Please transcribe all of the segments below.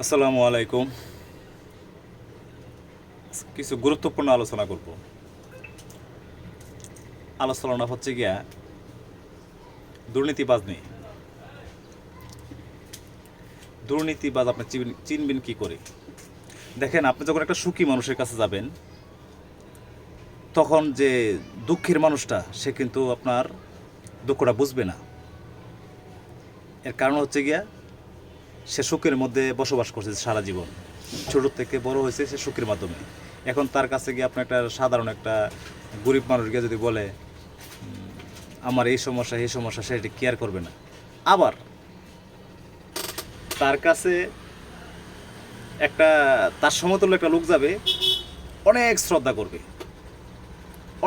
আসসালামু আলাইকুম। কিছু গুরুত্বপূর্ণ আলোচনা করব। আলোচনা হচ্ছে গিয়া দুর্নীতিবাজ নিয়ে। দুর্নীতিবাজ আপনি চিনবেন কি করে? দেখেন, আপনি যখন একটা সুখী মানুষের কাছে যাবেন, তখন যে দুঃখের মানুষটা সে কিন্তু আপনার দুঃখটা বুঝবে না। এর কারণ হচ্ছে গিয়া সে সুখের মধ্যে বসবাস করছে সারা জীবন, ছোট থেকে বড় হয়েছে সে সুখের মাধ্যমে। এখন তার কাছে গিয়ে আপনি একটা সাধারণ একটা গরিব মানুষ গিয়ে যদি বলে আমার এই সমস্যা সে এটা কেয়ার করবে না। আবার তার কাছে একটা তার সমতুল্য একটা লোক যাবে, অনেক শ্রদ্ধা করবে,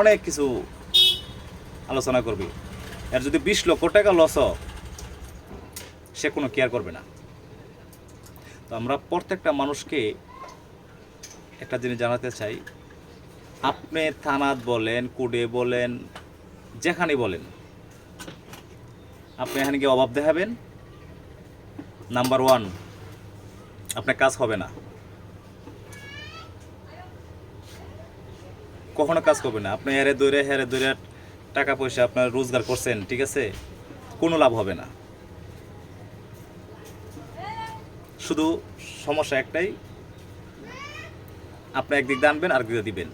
অনেক কিছু আলোচনা করবে। আর যদি 20 লক্ষ টাকা লস সে কোনো কেয়ার করবে না। তো আমরা প্রত্যেকটা মানুষকে একটা জিনিস জানাতে চাই, আপনি থানাত বলেন, কোর্টে বলেন, যেখানে বলেন, আপনি এখানে গিয়ে অভাব দেখাবেন, নাম্বার 1 আপনার কাজ হবে না, কখনো কাজ করবে না। আপনি হেরে দৈরে টাকা পয়সা আপনার রোজগার করছেন, ঠিক আছে, কোনো লাভ হবে না। শুধু সমস্যা একটাই, আপনি একদিক দিয়ে আনবেন, আরেক দিকে দিবেন।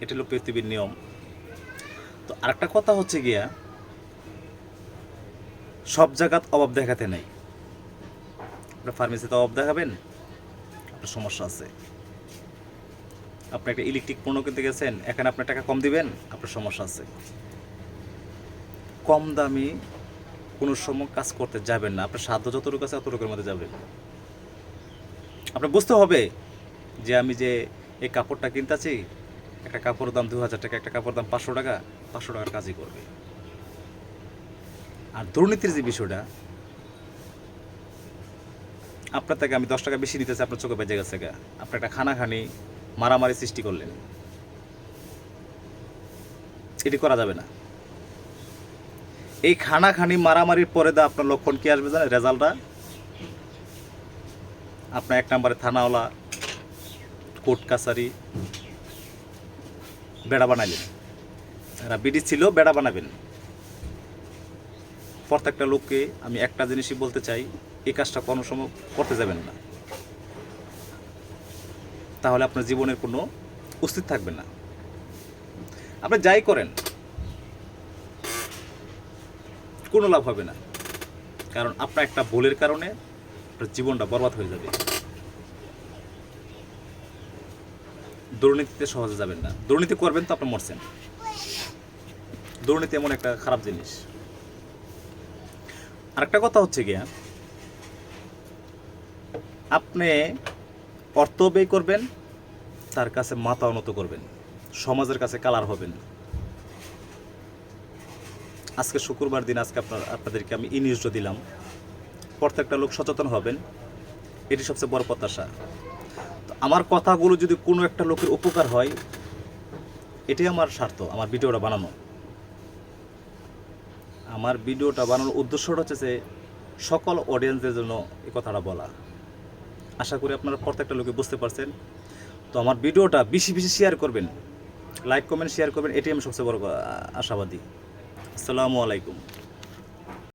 এটা হলো পৃথিবীর নিয়ম। তো আরেকটা কথা হচ্ছে গিয়া, সব জায়গাত অভাব দেখাতে নেই। আপনার ফার্মেসিতে অভাব দেখাবেন, আপনার সমস্যা আছে। আপনি একটা ইলেকট্রিক পণ্য কিনতে গেছেন, এখানে আপনার টাকা কম দিবেন, আপনার সমস্যা আছে। কম দামি কোনো সময় কাজ করতে যাবেন না। আপনার সাধ্য যতটুকু আছে অতটুকুর মধ্যে যাবেন। আপনার বুঝতে হবে যে আমি যে এই কাপড়টা কিনতেছি, একটা কাপড়ের দাম 2000 টাকা, একটা কাপড়ের দাম 500 টাকা, 500 টাকার কাজই করবে। আর দুর্নীতির যে বিষয়টা, আপনার থেকে আমি 10 টাকা বেশি নিতেছি, আপনার চোখে বেজে গেছে গা, আপনি একটা খানাখানি মারামারি সৃষ্টি করলেন, এটি করা যাবে না। এই খানাখানি মারামারির পরে দা আপনার লক্ষণ কি আসবে জানেন? রেজাল্টটা আপনার 1 নম্বরে থানাওয়ালা, কোর্ট কাছারি বেড়া বানাইলেন। এরা বিডি ছিল, বেড়া বানাবেন। প্রত্যেকটা লোককে আমি একটা জিনিসই বলতে চাই, এই কাজটা কোনো সময় করতে যাবেন না, তাহলে আপনার জীবনের কোনো অস্তিত্ব থাকবে না। আপনি যাই করেন কোনো লাভ হবে না, কারণ আপনার একটা ভুলের কারণে আপনার জীবনটা বরবাদ হয়ে যাবে। দুর্নীতিতে সহজে যাবেন না। দুর্নীতি করবেন তো আপনি মরছেন। দুর্নীতি এমন একটা খারাপ জিনিস। আরেকটা কথা হচ্ছে গিয়া, আপনি অর্থ ব্যয় করবেন, তার কাছে মাথা উন্নত করবেন, সমাজের কাছে কালার হবেন। আজকে শুক্রবার দিন, আজকে আপনাদেরকে আমি এই নিউজটা দিলাম। প্রত্যেকটা লোক সচেতন হবেন, এটি সবচেয়ে বড় প্রত্যাশা। তো আমার কথাগুলো যদি কোনো একটা লোকের উপকার হয়, এটাই আমার স্বার্থ। আমার ভিডিওটা বানানো, আমার ভিডিওটা বানানোর উদ্দেশ্যটা হচ্ছে যে সকল অডিয়েন্সদের জন্য এই কথাটা বলা। আশা করি আপনারা প্রত্যেকটা লোকে বুঝতে পারছেন। তো আমার ভিডিওটা বেশি বেশি শেয়ার করবেন, লাইক কমেন্ট শেয়ার করবেন, এটাই আমি সবচেয়ে বড় আশাবাদী। আসসালামু আলাইকুম।